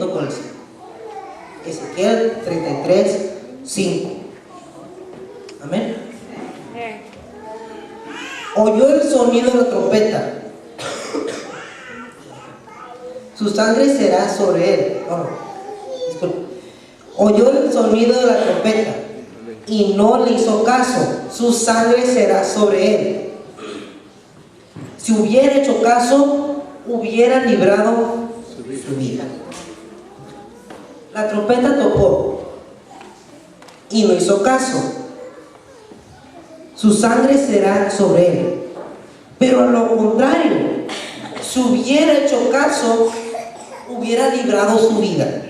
siguiendo con el 5. Ezequiel 33, 5. Amén. Oyó el sonido de la trompeta. Su sangre será sobre él. Disculpe. Oyó el sonido de la trompeta y no le hizo caso. Su sangre será sobre él. Si hubiera hecho caso, hubiera librado su vida. La trompeta tocó y no hizo caso. Su sangre será sobre él. Pero a lo contrario, si hubiera hecho caso, hubiera librado su vida.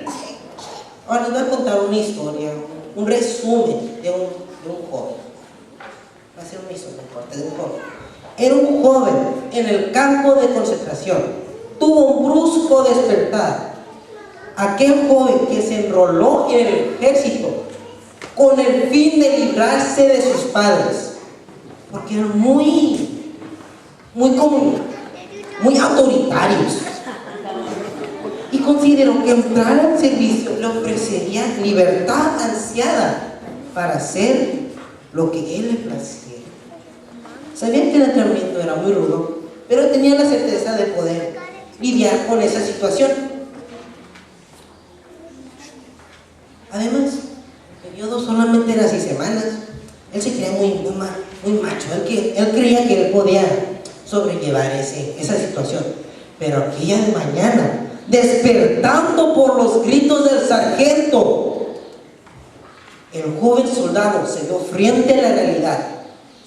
Ahora les voy a contar una historia, un resumen de un joven. Va a ser una historia corta de un joven. Era un joven en el campo de concentración. Tuvo un brusco despertar. Aquel joven que se enroló en el ejército con el fin de librarse de sus padres, porque eran muy autoritarios, y consideró que entrar al servicio le ofrecería libertad ansiada para hacer lo que él le placiera. Sabía que el entrenamiento era muy rudo, pero tenía la certeza de poder lidiar con esa situación. Además, el periodo solamente era 6 semanas. Él se creía muy macho. Él creía que él podía sobrellevar esa situación. Pero aquella de mañana, despertando por los gritos del sargento, el joven soldado se vio frente a la realidad.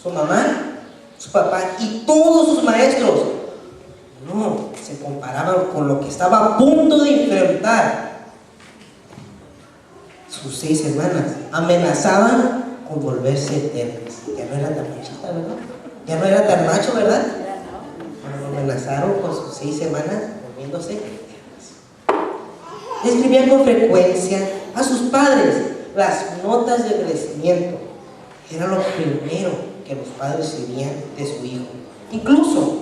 Su mamá, su papá y todos sus maestros no se comparaban con lo que estaba a punto de enfrentar. Sus 6 semanas amenazaban con volverse eternas. Ya no era tan machista, ¿verdad? Ya no era tan macho, ¿verdad? Lo amenazaron con sus 6 semanas volviéndose eternas. Escribía con frecuencia a sus padres las notas de agradecimiento. Era lo primero que los padres recibían de su hijo. Incluso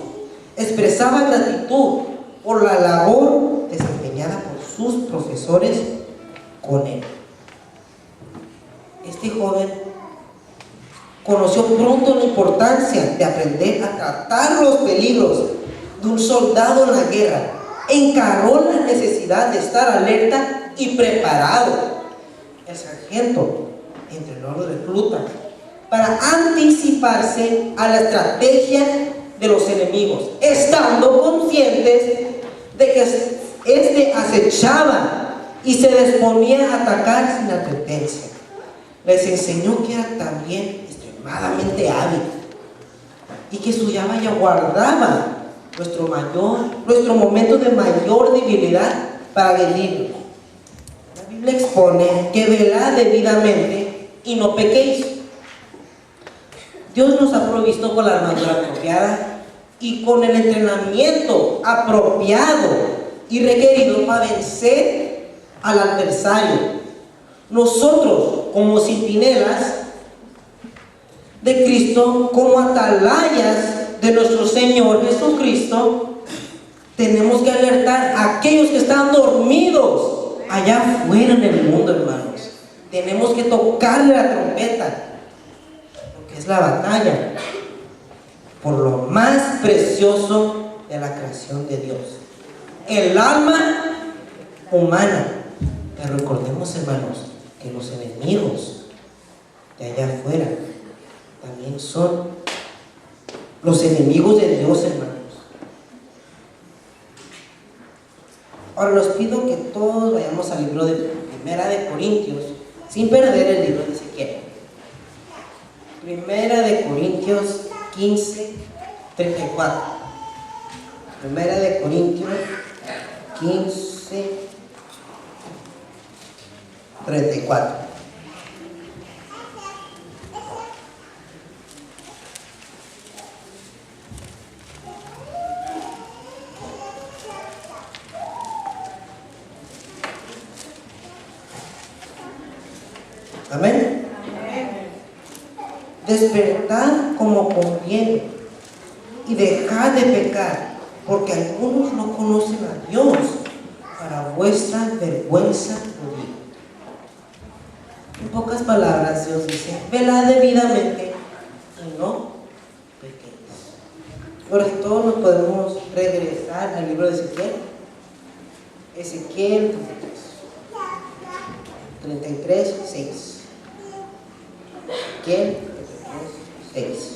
expresaba gratitud por la labor desempeñada por sus profesores con él. Este joven conoció pronto la importancia de aprender a tratar los peligros de un soldado en la guerra. Encaró la necesidad de estar alerta y preparado. El sargento entrenó a los reclutas para anticiparse a la estrategia de los enemigos, estando conscientes de que éste acechaba y se disponía a atacar sin advertencia. Les enseñó que era también extremadamente hábil y que su llama ya guardaba nuestro momento de mayor debilidad para agredirlo. La Biblia expone que velad debidamente y no pequéis. Dios nos ha provisto con la armadura apropiada y con el entrenamiento apropiado y requerido para vencer al adversario. Nosotros, como centinelas de Cristo, como atalayas de nuestro Señor Jesucristo, tenemos que alertar a aquellos que están dormidos allá afuera en el mundo, hermanos. Tenemos que tocarle la trompeta, porque es la batalla por lo más precioso de la creación de Dios, el alma humana. Pero recordemos, hermanos, que los enemigos de allá afuera también son los enemigos de Dios, hermanos. Ahora los pido que todos vayamos al libro de Primera de Corintios, sin perder el libro de Ezequiel. Primera de Corintios 15, 34. Primera de Corintios 15, 34. Amén. Despertad como conviene y dejad de pecar, porque algunos no conocen a Dios. Para vuestra vergüenza morir. En pocas palabras, Dios dice: velad debidamente y no pequéis. Ahora, si todos nos podemos regresar al libro de Ezequiel. Ezequiel 33, 6. Ezequiel 33, 6.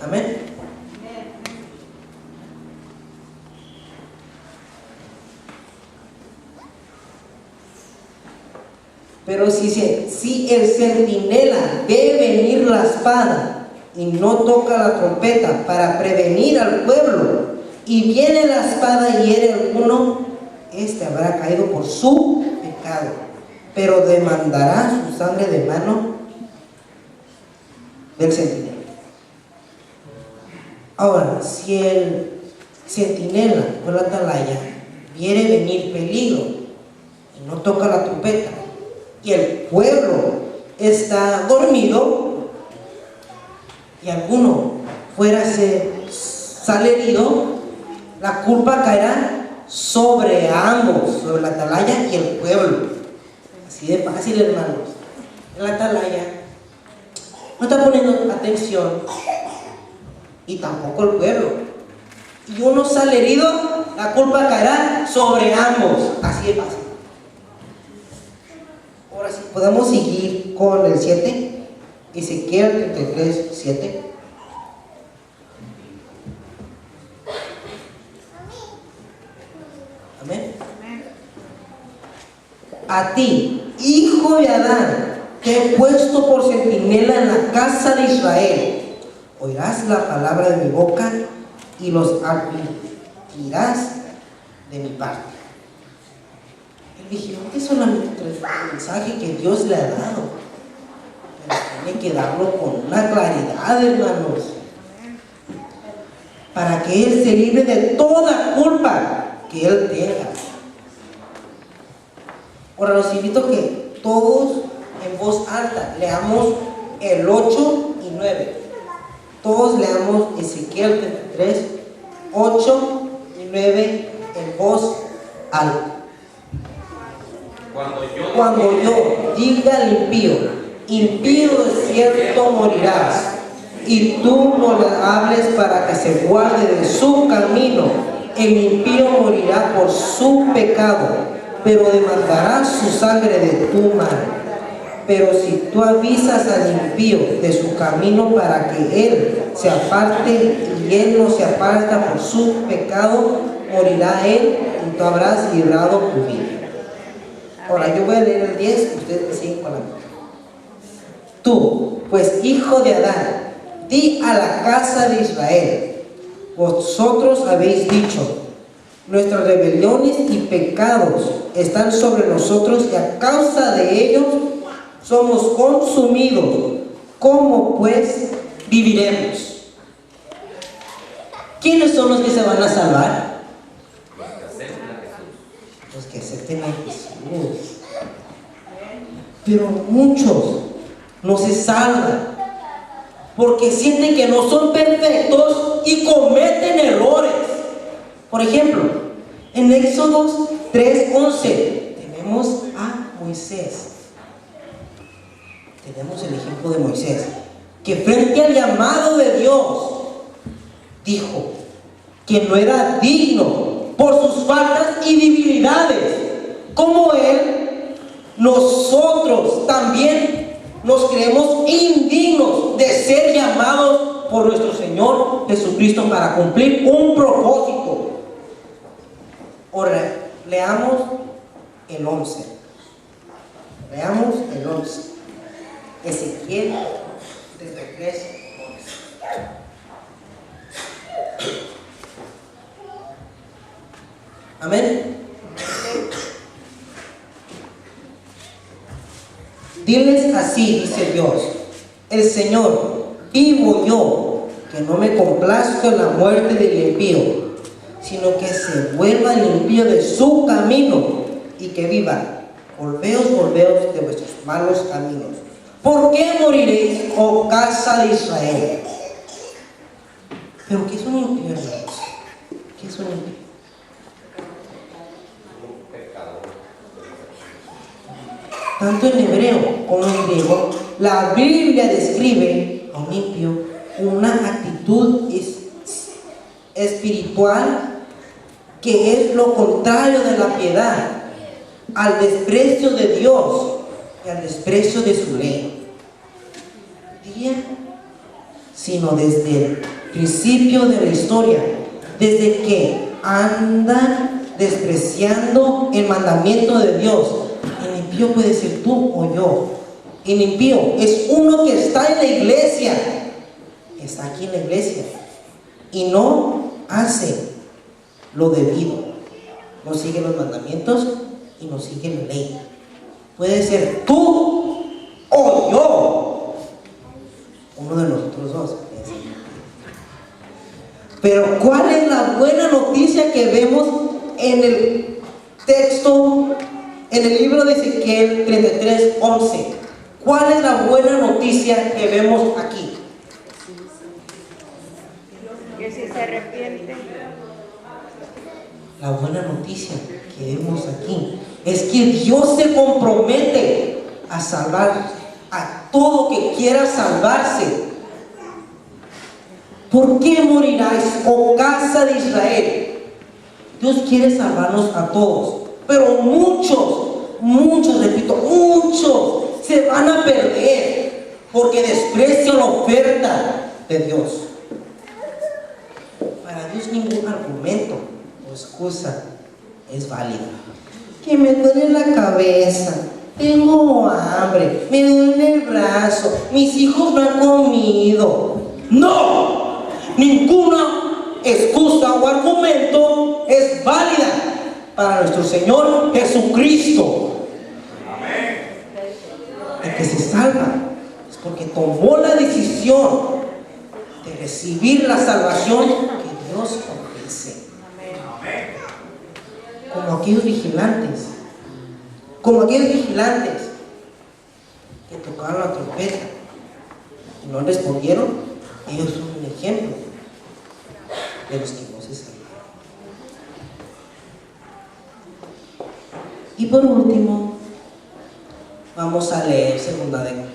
Amén. Pero si el centinela ve venir la espada y no toca la trompeta para prevenir al pueblo, y viene la espada y hiere a alguno, este habrá caído por su pecado, pero demandará su sangre de mano del centinela. Ahora, si el centinela o la atalaya viere venir peligro y no toca la trompeta, y el pueblo está dormido, y alguno sale herido, la culpa caerá sobre ambos, sobre la atalaya y el pueblo. Así de fácil, hermanos. La atalaya no está poniendo atención, y tampoco el pueblo. Y uno sale herido, la culpa caerá sobre ambos. Así de fácil. Ahora sí, podemos seguir con el 7. Ezequiel 33, 7. Amén. A ti, hijo de Adán, te he puesto por centinela en la casa de Israel. Oirás la palabra de mi boca y los advertirás de mi parte. El vigilante solamente trae el mensaje que Dios le ha dado, pero tiene que darlo con una claridad, hermanos, para que él se libre de toda culpa que él tenga. Ahora los invito a que todos en voz alta leamos el 8 y 9. Todos leamos Ezequiel 33, 8 y 9 en voz alta. Cuando yo diga al impío, impío de cierto morirás, y tú no le hables para que se guarde de su camino, el impío morirá por su pecado, pero demandará su sangre de tu mano. Pero si tú avisas al impío de su camino para que él se aparte y él no se aparta por su pecado, morirá él y tú habrás librado tu vida. Ahora yo voy a leer el 10 y ustedes me siguen con la mitad. Tú, pues hijo de Adán, di a la casa de Israel: vosotros habéis dicho, nuestras rebeliones y pecados están sobre nosotros y a causa de ellos somos consumidos. ¿Cómo pues viviremos? ¿Quiénes son los que se van a salvar? Los que acepten a Jesús. Pero muchos no se salvan porque sienten que no son perfectos y cometen errores. Por ejemplo, en Éxodo 3:11 tenemos a Moisés. Tenemos el ejemplo de Moisés, que frente al llamado de Dios dijo que no era digno por sus faltas y debilidades. Como él, nosotros también nos creemos indignos de ser llamados por nuestro Señor Jesucristo para cumplir un propósito. Ahora, leamos el 11. Leamos el 11. Ezequiel 33, 11. Amén. Diles así, dice Dios: el Señor, vivo yo, que no me complazco en la muerte del impío, sino que se vuelva el impío de su camino y que viva. Volveos de vuestros malos caminos. ¿Por qué moriréis, oh casa de Israel? ¿Pero qué es un impío, hermanos? ¿Qué es un impío? tanto en hebreo como en griego, la Biblia describe a un impío una actitud espiritual que es lo contrario de la piedad, al desprecio de Dios y al desprecio de su ley. Sino desde el principio de la historia, desde que andan despreciando el mandamiento de Dios. El impío puede ser tú o yo. El impío es uno que está en la iglesia, está aquí en la iglesia y no hace lo debido, no sigue los mandamientos y no sigue la ley. Puede ser tú o yo, uno de nosotros dos. Pero ¿cuál es la buena noticia que vemos en el texto, en el libro de Ezequiel 33:11? ¿Cuál es la buena noticia que vemos aquí? Que si se arrepiente. La buena noticia que vemos aquí es que Dios se compromete a salvar a todo que quiera salvarse. ¿Por qué moriráis, oh casa de Israel? Dios quiere salvarnos a todos, pero muchos, repito, muchos se van a perder porque desprecian la oferta de Dios. Para Dios ningún argumento o excusa es válida. Que me duele la cabeza, tengo hambre, me duele el brazo, mis hijos no han comido. ¡No! Ninguna excusa o argumento es válida para nuestro Señor Jesucristo. El que se salva es porque tomó la decisión de recibir la salvación que Dios ofrece. Como aquellos vigilantes que tocaron la trompeta y no respondieron. Ellos son un ejemplo de los que no se salvan. Y por último, vamos a leer Segunda de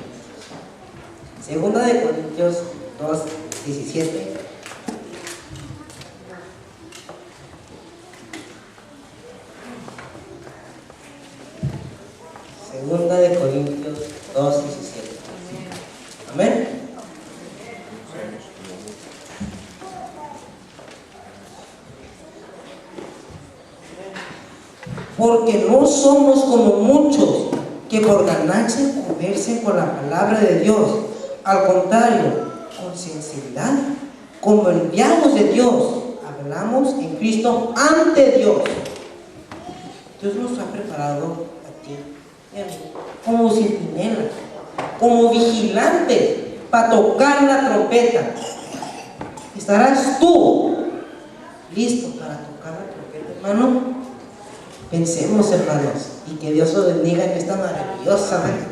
Corintios 2:17. Segunda de Corintios 2:17. Amén. Porque no somos como muchos que por ganancia conversen con la palabra de Dios. Al contrario, con sinceridad, como enviados de Dios, hablamos en Cristo ante Dios. Dios nos ha preparado a ti y a mí como centinela, como vigilante para tocar la trompeta. ¿Estarás tú listo para tocar la trompeta, hermano? Pensemos, hermanos, y que Dios os bendiga en esta maravillosa mañana.